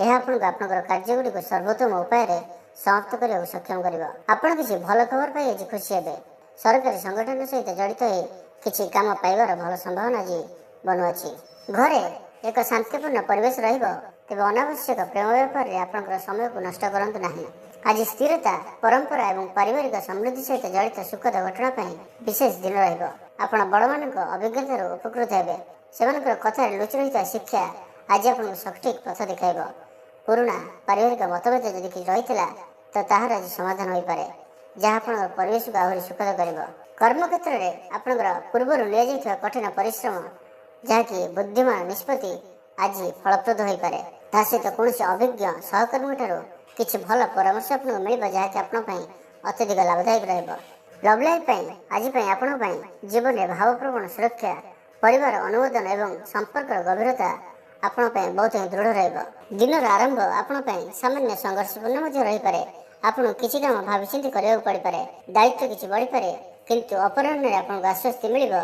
ଏହା ଆପଣଙ୍କୁ ଆପଣଙ୍କର କାର୍ଯ୍ୟଗୁଡ଼ିକୁ ସର୍ବୋତ୍ତମ ଉପାୟରେ ସମାପ୍ତ କରିବାକୁ ସକ୍ଷମ କରିବ। ଆପଣ କିଛି ଭଲ ଖବର ପାଇ ଆଜି ଖୁସି ହେବେ। ସରକାରୀ ସଂଗଠନ ସହିତ ଜଡ଼ିତ ହୋଇ କିଛି କାମ ପାଇବାର ଭଲ ସମ୍ଭାବନା ଆଜି ବନୁଅଛି। ଘରେ ଏକ ଶାନ୍ତିପୂର୍ଣ୍ଣ ପରିବେଶ ରହିବ। ତେବେ ଅନାବଶ୍ୟକ ପ୍ରେମ ବ୍ୟାପାରରେ ଆପଣଙ୍କର ସମୟକୁ ନଷ୍ଟ କରନ୍ତୁ ନାହିଁ। ଆଜି ସ୍ଥିରତା, ପରମ୍ପରା ଏବଂ ପାରିବାରିକ ସମୃଦ୍ଧି ସହିତ ଜଡ଼ିତ ସୁଖଦ ଘଟଣା ପାଇଁ ବିଶେଷ ଦିନ ରହିବ। ଆପଣ ବଡ଼ମାନଙ୍କ ଅଭିଜ୍ଞତାରୁ ଉପକୃତ ହେବେ। ସେମାନଙ୍କର କଥାରେ ଲୁଚି ରହିଥିବା ଶିକ୍ଷା ଆଜି ଆପଣଙ୍କୁ ସଠିକ୍ ପଥ ଦେଖାଇବ। ପୁରୁଣା ପାରିବାରିକ ମତଭେଦ ଯଦି କିଛି ରହିଥିଲା ତ ତାହାର ଆଜି ସମାଧାନ ହୋଇପାରେ, ଯାହା ଆପଣଙ୍କର ପରିବେଶକୁ ଆହୁରି ସୁଖଦ କରିବ। କର୍ମକ୍ଷେତ୍ରରେ ଆପଣଙ୍କର ପୂର୍ବରୁ ନିଆଯାଇଥିବା କଠିନ ପରିଶ୍ରମ, ଯାହାକି ବୁଦ୍ଧିମାନ ନିଷ୍ପତ୍ତି, ଆଜି ଫଳପ୍ରଦ ହୋଇପାରେ। ତା ସହିତ କୌଣସି ଅଭିଜ୍ଞ ସହକର୍ମୀଙ୍କଠାରୁ କିଛି ଭଲ ପରାମର୍ଶ ଆପଣଙ୍କୁ ମିଳିବ, ଯାହାକି ଆପଣଙ୍କ ପାଇଁ ଅତ୍ୟଧିକ ଲାଭଦାୟକ ରହିବ। ଲଭ୍ ଲାଇଫ୍ ପାଇଁ ଆଜି ପାଇଁ ଆପଣଙ୍କ ପାଇଁ ଜୀବନରେ ଭାବପ୍ରବଣ ସୁରକ୍ଷା, ପରିବାର ଅନୁମୋଦନ ଏବଂ ସମ୍ପର୍କର ଗଭୀରତା ଆପଣଙ୍କ ପାଇଁ ବହୁତ ହିଁ ଦୃଢ଼ ରହିବ। ଦିନର ଆରମ୍ଭ ଆପଣଙ୍କ ପାଇଁ ସାମାନ୍ୟ ସଂଘର୍ଷପୂର୍ଣ୍ଣ ମଧ୍ୟ ରହିପାରେ। ଆପଣଙ୍କୁ କିଛି କାମ ଭାବିଚିନ୍ତି କରିବାକୁ ପଡ଼ିପାରେ, ଦାୟିତ୍ୱ କିଛି ବଢ଼ିପାରେ, କିନ୍ତୁ ଅପରାହ୍ନରେ ଆପଣଙ୍କୁ ଆଶ୍ୱସ୍ତି ମିଳିବ,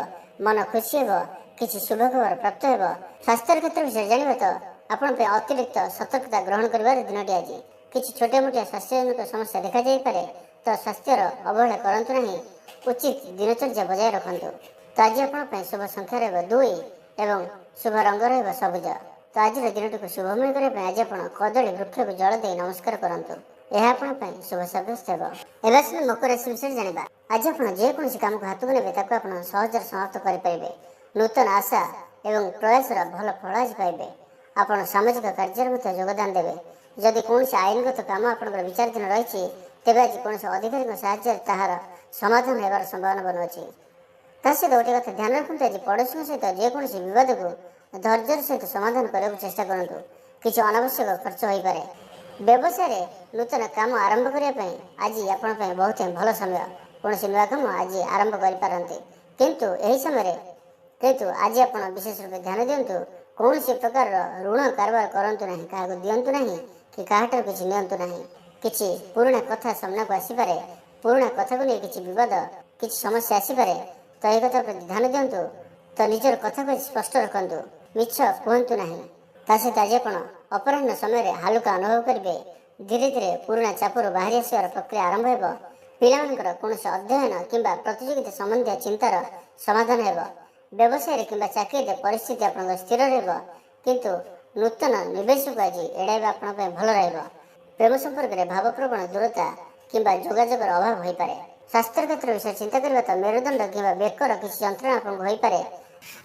ମନ ଖୁସି ହେବ, କିଛି ଶୁଭ ଖବର ପ୍ରାପ୍ତ ହେବ। ସ୍ୱାସ୍ଥ୍ୟର କ୍ଷେତ୍ର ବିଷୟରେ ଜାଣିବ ତ ଆପଣଙ୍କ ପାଇଁ ଅତିରିକ୍ତ ସତର୍କତା ଗ୍ରହଣ କରିବାର ଦିନଟି ଆଜି। କିଛି ଛୋଟିଆ ମୋଟିଆ ସ୍ୱାସ୍ଥ୍ୟଜନିତ ସମସ୍ୟା ଦେଖାଯାଇପାରେ, ତ ସ୍ୱାସ୍ଥ୍ୟର ଅବହେଳା କରନ୍ତୁ ନାହିଁ, ଉଚିତ ଦିନଚର୍ଯ୍ୟା ବଜାୟ ରଖନ୍ତୁ। ତ ଆଜି ଆପଣଙ୍କ ପାଇଁ ଶୁଭ ସଂଖ୍ୟା ରହିବ 2 ଏବଂ ଶୁଭ ରଙ୍ଗ ରହିବ ସବୁଜ। ତ ଆଜିର ଦିନଟିକୁ ଶୁଭମୟ କରିବା ପାଇଁ ଆଜି ଆପଣ କଦଳୀ ବୃକ୍ଷକୁ ଜଳ ଦେଇ ନମସ୍କାର କରନ୍ତୁ। ଏହା ଆପଣଙ୍କ ପାଇଁ ଶୁଭ ସାବ୍ୟସ୍ତ ହେବ। ଏବେ ଆସନ୍ତୁ ମକର ରାଶି ବିଷୟରେ ଜାଣିବା। ଆଜି ଆପଣ ଯେକୌଣସି କାମକୁ ହାତକୁ ନେବେ ତାକୁ ଆପଣ ସହଜରେ ସମାପ୍ତ କରିପାରିବେ। ନୂତନ ଆଶା ଏବଂ ପ୍ରୟାସର ଭଲ ଫଳ ଆଜି ପାଇବେ। ଆପଣ ସାମାଜିକ କାର୍ଯ୍ୟରେ ମଧ୍ୟ ଯୋଗଦାନ ଦେବେ। ଯଦି କୌଣସି ଆଇନଗତ କାମ ଆପଣଙ୍କର ବିଚାରାଧୀନ ରହିଛି, ତେବେ ଆଜି କୌଣସି ଅଧିକାରୀଙ୍କ ସାହାଯ୍ୟରେ ତାହାର ସମାଧାନ ହେବାର ସମ୍ଭାବନା ବନୁଅଛି। ତା ସହିତ ଗୋଟିଏ କଥା ଧ୍ୟାନ ରଖନ୍ତୁ, ଆଜି ପଡ଼ୋଶୀଙ୍କ ସହିତ ଯେକୌଣସି ବିବାଦକୁ ଧୈର୍ଯ୍ୟର ସହିତ ସମାଧାନ କରିବାକୁ ଚେଷ୍ଟା କରନ୍ତୁ। କିଛି ଅନାବଶ୍ୟକ ଖର୍ଚ୍ଚ ହୋଇପାରେ। ବ୍ୟବସାୟରେ ନୂତନ କାମ ଆରମ୍ଭ କରିବା ପାଇଁ ଆଜି ଆପଣଙ୍କ ପାଇଁ ବହୁତ ହିଁ ଭଲ ସମୟ। କୌଣସି ନୂଆ କାମ ଆଜି ଆରମ୍ଭ କରିପାରନ୍ତି, କିନ୍ତୁ ଏହି ସମୟରେ ଆଜି ଆପଣ ବିଶେଷ ରୂପେ ଧ୍ୟାନ ଦିଅନ୍ତୁ, କୌଣସି ପ୍ରକାରର ଋଣ କାରବାର କରନ୍ତୁ ନାହିଁ, କାହାକୁ ଦିଅନ୍ତୁ ନାହିଁ କି କାହାଠାରୁ କିଛି ନିଅନ୍ତୁ ନାହିଁ। କିଛି ପୁରୁଣା କଥା ସାମ୍ନାକୁ ଆସିପାରେ। ପୁରୁଣା କଥାକୁ ନେଇ କିଛି ବିବାଦ, କିଛି ସମସ୍ୟା ଆସିପାରେ। ତ ଏହି କଥା ପ୍ରତି ଧ୍ୟାନ ଦିଅନ୍ତୁ। ତ ନିଜର କଥାକୁ ସ୍ପଷ୍ଟ ରଖନ୍ତୁ, ମିଛ କୁହନ୍ତୁ ନାହିଁ। ତା ସହିତ ଆଜି ଆପଣ ଅପରାହ୍ନ ସମୟରେ ହାଲୁକା ଅନୁଭବ କରିବେ। ଧୀରେ ଧୀରେ ପୁରୁଣା ଚାପରୁ ବାହାରି ଆସିବାର ପ୍ରକ୍ରିୟା ଆରମ୍ଭ ହେବ। ପିଲାମାନଙ୍କର କୌଣସି ଅଧ୍ୟୟନ କିମ୍ବା ପ୍ରତିଯୋଗିତା ସମ୍ବନ୍ଧୀୟ ଚିନ୍ତାର ସମାଧାନ ହେବ। ବ୍ୟବସାୟରେ କିମ୍ବା ଚାକିରିରେ ପରିସ୍ଥିତି ଆପଣଙ୍କ ସ୍ଥିର ରହିବ, କିନ୍ତୁ ନୂତନ ନିବେଶକୁ ଆଜି ଏଡ଼ାଇବା ଆପଣଙ୍କ ପାଇଁ ଭଲ ରହିବ। ପ୍ରେମ ସମ୍ପର୍କରେ ଭାବପ୍ରବଣ ଦୂରତା କିମ୍ବା ଯୋଗାଯୋଗର ଅଭାବ ହୋଇପାରେ। ସ୍ୱାସ୍ଥ୍ୟ କ୍ଷେତ୍ର ବିଷୟରେ ଚିନ୍ତା କରିବା ତ ମେରୁଦଣ୍ଡ କିମ୍ବା ବେକର କିଛି ଯନ୍ତ୍ରଣା ଆପଣଙ୍କୁ ହୋଇପାରେ।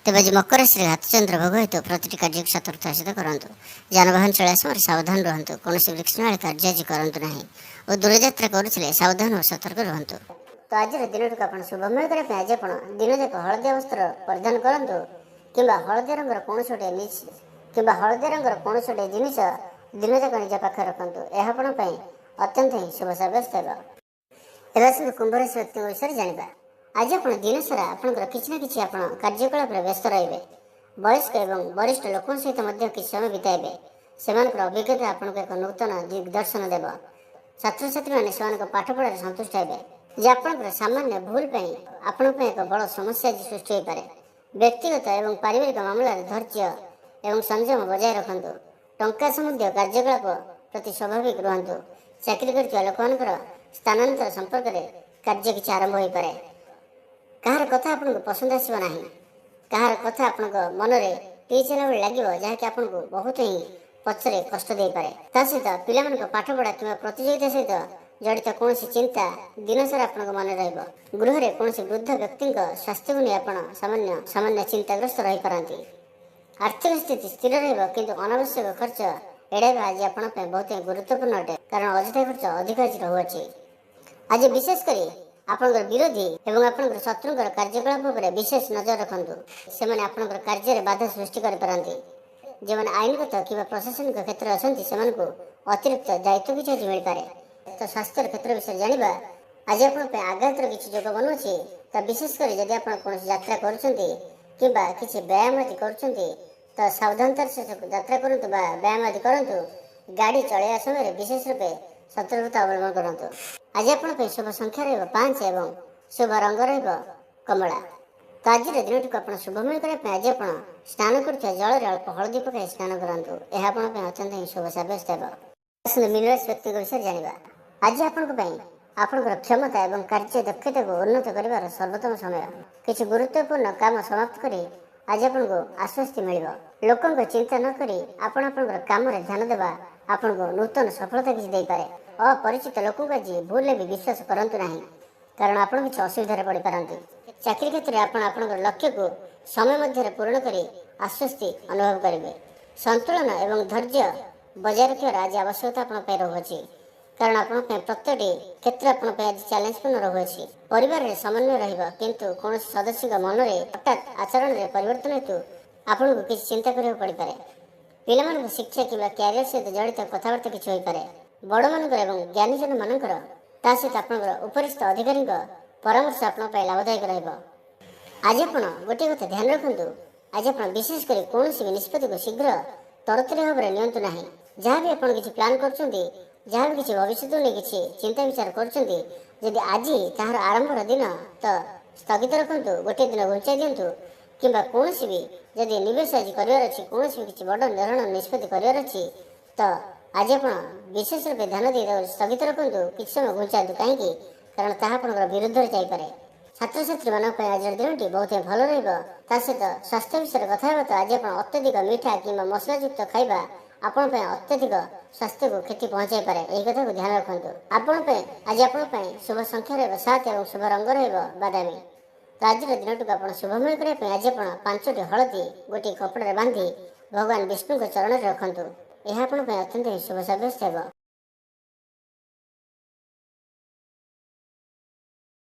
ତେବେ ଆଜି ମକର ରାଶିରେ ହାତଚନ୍ଦ୍ର ଭୋଗ ହେତୁ ପ୍ରତିଟି କାର୍ଯ୍ୟକୁ ସତର୍କତାର ସହିତ କରନ୍ତୁ। ଯାନବାହନ ଚଳାଇବା ସମୟରେ ସାବଧାନ ରୁହନ୍ତୁ। କୌଣସି ବିଚ୍ଛିନ୍ନତାରେ କାର୍ଯ୍ୟ ଆଜି କରନ୍ତୁ ନାହିଁ ଓ ଦୂରଯାତ୍ରା କରୁଥିଲେ ସାବଧାନ ଓ ସତର୍କ ରୁହନ୍ତୁ। ତ ଆଜିର ଦିନଟିକୁ ଆପଣ ଶୁଭମୟ କରିବା ପାଇଁ ଆଜି ଆପଣ ଦିନଯାକ ହଳଦିଆ ବସ୍ତ୍ର ପରିଧାନ କରନ୍ତୁ, କିମ୍ବା ହଳଦିଆ ରଙ୍ଗର କୌଣସି ଗୋଟିଏ ଜିନିଷ ଦିନଯାକ ନିଜ ପାଖରେ ରଖନ୍ତୁ। ଏହା ଆପଣଙ୍କ ପାଇଁ ଅତ୍ୟନ୍ତ ହିଁ ଶୁଭ ସାବ୍ୟସ୍ତ ହେବ। ଏବେ ଆସନ୍ତୁ କୁମ୍ଭ ରାଶି ବ୍ୟକ୍ତିଙ୍କ ବିଷୟରେ ଜାଣିବା। ଆଜି ଆପଣ ଦିନସାରା ଆପଣଙ୍କର କିଛି ନା କିଛି ଆପଣ କାର୍ଯ୍ୟକଳାପରେ ବ୍ୟସ୍ତ ରହିବେ। ବୟସ୍କ ଏବଂ ବରିଷ୍ଠ ଲୋକଙ୍କ ସହିତ ମଧ୍ୟ କିଛି ସମୟ ବିତାଇବେ। ସେମାନଙ୍କର ଅଭିଜ୍ଞତା ଆପଣଙ୍କୁ ଏକ ନୂତନ ଦିଗ୍ଦର୍ଶନ ଦେବ। ଛାତ୍ରଛାତ୍ରୀମାନେ ସେମାନଙ୍କ ପାଠପଢ଼ାରେ ସନ୍ତୁଷ୍ଟ ହେବେ। ଯେ ଆପଣଙ୍କର ସାମାନ୍ୟ ଭୁଲ ପାଇଁ ଆପଣଙ୍କ ପାଇଁ ଏକ ବଡ଼ ସମସ୍ୟା ଆଜି ସୃଷ୍ଟି ହୋଇପାରେ। ବ୍ୟକ୍ତିଗତ ଏବଂ ପାରିବାରିକ ମାମଲାରେ ଧୈର୍ଯ୍ୟ ଏବଂ ସଂଯମ ବଜାୟ ରଖନ୍ତୁ। ଟଙ୍କା ସମ୍ବନ୍ଧୀୟ କାର୍ଯ୍ୟକଳାପ ପ୍ରତି ସ୍ୱାଭାବିକ ରୁହନ୍ତୁ। ଚାକିରି କରୁଥିବା ଲୋକମାନଙ୍କର ସ୍ଥାନାନ୍ତର ସମ୍ପର୍କରେ କାର୍ଯ୍ୟ କିଛି ଆରମ୍ଭ ହୋଇପାରେ। କାହାର କଥା ଆପଣଙ୍କୁ ପସନ୍ଦ ଆସିବ ନାହିଁ। କାହାର କଥା ଆପଣଙ୍କ ମନରେ ଟିଚ୍ ହେଲା ଭଳି ଲାଗିବ, ଯାହାକି ଆପଣଙ୍କୁ ବହୁତ ହିଁ ପଛରେ କଷ୍ଟ ଦେଇପାରେ। ତା ସହିତ ପିଲାମାନଙ୍କ ପାଠପଢ଼ା କିମ୍ବା ପ୍ରତିଯୋଗିତା ସହିତ ଜଡ଼ିତ କୌଣସି ଚିନ୍ତା ଦିନସାରା ଆପଣଙ୍କ ମନରେ ରହିବ। ଗୃହରେ କୌଣସି ବୃଦ୍ଧ ବ୍ୟକ୍ତିଙ୍କ ସ୍ୱାସ୍ଥ୍ୟକୁ ନେଇ ଆପଣ ସାମାନ୍ୟ ଚିନ୍ତାଗ୍ରସ୍ତ ରହିପାରନ୍ତି। ଆର୍ଥିକ ସ୍ଥିତି ସ୍ଥିର ରହିବ, କିନ୍ତୁ ଅନାବଶ୍ୟକ ଖର୍ଚ୍ଚ ଏଡ଼ାଇବା ଆଜି ଆପଣଙ୍କ ପାଇଁ ବହୁତ ହିଁ ଗୁରୁତ୍ୱପୂର୍ଣ୍ଣ ଅଟେ, କାରଣ ଅଯଥା ଖର୍ଚ୍ଚ ଅଧିକ ଆଜି ରହୁଅଛି। ଆଜି ବିଶେଷ କରି ଆପଣଙ୍କର ବିରୋଧୀ ଏବଂ ଆପଣଙ୍କର ଶତ୍ରୁଙ୍କର କାର୍ଯ୍ୟକଳାପ ଉପରେ ବିଶେଷ ନଜର ରଖନ୍ତୁ। ସେମାନେ ଆପଣଙ୍କର କାର୍ଯ୍ୟରେ ବାଧା ସୃଷ୍ଟି କରିପାରନ୍ତି। ଯେଉଁମାନେ ଆଇନଗତ କିମ୍ବା ପ୍ରଶାସନିକ କ୍ଷେତ୍ରରେ ଅଛନ୍ତି, ସେମାନଙ୍କୁ ଅତିରିକ୍ତ ଦାୟିତ୍ୱ କିଛି ଆଜି ମିଳିପାରେ। ତ ସ୍ୱାସ୍ଥ୍ୟର କ୍ଷେତ୍ର ବିଷୟରେ ଜାଣିବା। ଆଜି ଆପଣଙ୍କ ପାଇଁ ଆଘାତର କିଛି ଯୋଗ ବନୁଅଛି। ତ ବିଶେଷ କରି ଯଦି ଆପଣ କୌଣସି ଯାତ୍ରା କରୁଛନ୍ତି କିମ୍ବା କିଛି ବ୍ୟାୟାମ ଆଦି କରୁଛନ୍ତି, ତ ସାବଧାନତାର ସହିତ ଯାତ୍ରା କରନ୍ତୁ ବା ବ୍ୟାୟାମ ଆଦି କରନ୍ତୁ। ଗାଡ଼ି ଚଳାଇବା ସମୟରେ ବିଶେଷ ରୂପେ ସତର୍କତା ଅବଲମ୍ବନ କରନ୍ତୁ। ଆଜି ଆପଣଙ୍କ ପାଇଁ ଶୁଭ ସଂଖ୍ୟା ରହିବ 5 ଏବଂ ଶୁଭ ରଙ୍ଗ ରହିବ କମଳା। ତ ତ ଆଜିର ଦିନଟିକୁ ଆପଣ ଶୁଭମୟ କରିବା ପାଇଁ ଆଜି ଆପଣ ସ୍ନାନ କରୁଥିବା ଜଳରେ ଅଳ୍ପ ହଳଦୀ ପକାଇ ସ୍ନାନ କରନ୍ତୁ। ଏହା ଆପଣଙ୍କ ପାଇଁ ଅତ୍ୟନ୍ତ ହିଁ ଶୁଭ ସାବ୍ୟସ୍ତ ହେବ। ଆସନ୍ତୁ ମିନରାଜ ବ୍ୟକ୍ତିଙ୍କ ବିଷୟରେ ଜାଣିବା। ଆଜି ଆପଣଙ୍କ ପାଇଁ ଆପଣଙ୍କର କ୍ଷମତା ଏବଂ କାର୍ଯ୍ୟ ଦକ୍ଷତାକୁ ଉନ୍ନତ କରିବାର ସର୍ବୋତ୍ତମ ସମୟ। କିଛି ଗୁରୁତ୍ୱପୂର୍ଣ୍ଣ କାମ ସମାପ୍ତ କରି ଆଜି ଆପଣଙ୍କୁ ଆଶ୍ୱସ୍ତି ମିଳିବ। ଲୋକଙ୍କ ଚିନ୍ତା ନ କରି ଆପଣ ଆପଣଙ୍କର କାମରେ ଧ୍ୟାନ ଦେବା ଆପଣଙ୍କୁ ନୂତନ ସଫଳତା କିଛି ଦେଇପାରେ। ଅପରିଚିତ ଲୋକଙ୍କୁ ଆଜି ଭୁଲରେ ବି ବିଶ୍ୱାସ କରନ୍ତୁ ନାହିଁ, କାରଣ ଆପଣ କିଛି ଅସୁବିଧାରେ ପଡ଼ିପାରନ୍ତି। ଚାକିରି କ୍ଷେତ୍ରରେ ଆପଣ ଆପଣଙ୍କର ଲକ୍ଷ୍ୟକୁ ସମୟ ମଧ୍ୟରେ ପୂରଣ କରି ଆଶ୍ୱସ୍ତି ଅନୁଭବ କରିବେ। ସନ୍ତୁଳନ ଏବଂ ଧୈର୍ଯ୍ୟ ବଜାୟ ରଖିବାର ଆଜି ଆବଶ୍ୟକତା ଆପଣଙ୍କ ପାଇଁ ରହୁଅଛି, କାରଣ ଆପଣଙ୍କ ପାଇଁ ପ୍ରତ୍ୟେକଟି କ୍ଷେତ୍ର ଆପଣଙ୍କ ପାଇଁ ଆଜି ଚ୍ୟାଲେଞ୍ଜପୂର୍ଣ୍ଣ ରହୁଅଛି। ପରିବାରରେ ସମନ୍ୱୟ ରହିବ, କିନ୍ତୁ କୌଣସି ସଦସ୍ୟଙ୍କ ମନରେ ହଠାତ୍ ଆଚରଣରେ ପରିବର୍ତ୍ତନ ହେତୁ ଆପଣଙ୍କୁ କିଛି ଚିନ୍ତା କରିବାକୁ ପଡ଼ିପାରେ। ପିଲାମାନଙ୍କ ଶିକ୍ଷା କିମ୍ବା କ୍ୟାରିୟର ସହିତ ଜଡ଼ିତ କଥାବାର୍ତ୍ତା କିଛି ହୋଇପାରେ। ବଡ଼ମାନଙ୍କର ଏବଂ ଜ୍ଞାନୀଜନମାନଙ୍କର ତା ସହିତ ଆପଣଙ୍କର ଉପରିସ୍ଥ ଅଧିକାରୀଙ୍କ ପରାମର୍ଶ ଆପଣଙ୍କ ପାଇଁ ଲାଭଦାୟକ ରହିବ। ଆଜି ଆପଣ ଗୋଟିଏ କଥା ଧ୍ୟାନ ରଖନ୍ତୁ, ଆଜି ଆପଣ ବିଶେଷ କରି କୌଣସି ବି ନିଷ୍ପତ୍ତିକୁ ଶୀଘ୍ର ତରତରିଆ ଭାବରେ ନିଅନ୍ତୁ ନାହିଁ। ଯାହା ବି ଆପଣ କିଛି ପ୍ଲାନ୍ କରୁଛନ୍ତି, ଯାହା ବି କିଛି ଭବିଷ୍ୟତକୁ ନେଇ କିଛି ଚିନ୍ତା ବିଚାର କରୁଛନ୍ତି, ଯଦି ଆଜି ତାହାର ଆରମ୍ଭର ଦିନ ତ ସ୍ଥଗିତ ରଖନ୍ତୁ, ଗୋଟିଏ ଦିନ ଘୁଞ୍ଚାଇ ଦିଅନ୍ତୁ। କିମ୍ବା କୌଣସି ବି ଯଦି ନିବେଶ ଆଜି କରିବାର ଅଛି, କୌଣସି ବି କିଛି ବଡ଼ ନିର୍ଣ୍ଣୟ ନିଷ୍ପତ୍ତି କରିବାର ଅଛି, ତ ଆଜି ଆପଣ ବିଶେଷ ରୂପେ ଧ୍ୟାନ ଦେଇ ସ୍ଥଗିତ ରଖନ୍ତୁ, କିଛି ସମୟ ଘୁଞ୍ଚାନ୍ତୁ। କାହିଁକି? କାରଣ ତାହା ଆପଣଙ୍କର ବିରୁଦ୍ଧରେ ଯାଇପାରେ। ଛାତ୍ରଛାତ୍ରୀମାନଙ୍କ ପାଇଁ ଆଜିର ଦିନଟି ବହୁତ ଭଲ ରହିବ। ତା ସହିତ ସ୍ୱାସ୍ଥ୍ୟ ବିଷୟରେ କଥା ହେବା ତ ଆଜି ଆପଣ ଅତ୍ୟଧିକ ମିଠା କିମ୍ବା ମସଲାଯୁକ୍ତ ଖାଇବା ଆପଣଙ୍କ ପାଇଁ ଅତ୍ୟଧିକ ସ୍ୱାସ୍ଥ୍ୟକୁ କ୍ଷତି ପହଞ୍ଚାଇପାରେ। ଏହି କଥାକୁ ଧ୍ୟାନ ରଖନ୍ତୁ। ଆପଣଙ୍କ ପାଇଁ ଶୁଭ ସଂଖ୍ୟା ରହିବ 7 ଏବଂ ଶୁଭ ରଙ୍ଗ ରହିବ ବାଦାମୀ। ତ ଆଜିର ଦିନଟିକୁ ଆପଣ ଶୁଭମୟ କରିବା ପାଇଁ ଆଜି ଆପଣ 5ଟି ହଳଦୀ ଗୋଟିଏ କପଡ଼ାରେ ବାନ୍ଧି ଭଗବାନ ବିଷ୍ଣୁଙ୍କ ଚରଣରେ ରଖନ୍ତୁ। ଏହା ଆପଣଙ୍କ ପାଇଁ ଅତ୍ୟନ୍ତ ଶୁଭ ସାବ୍ୟସ୍ତ ହେବ।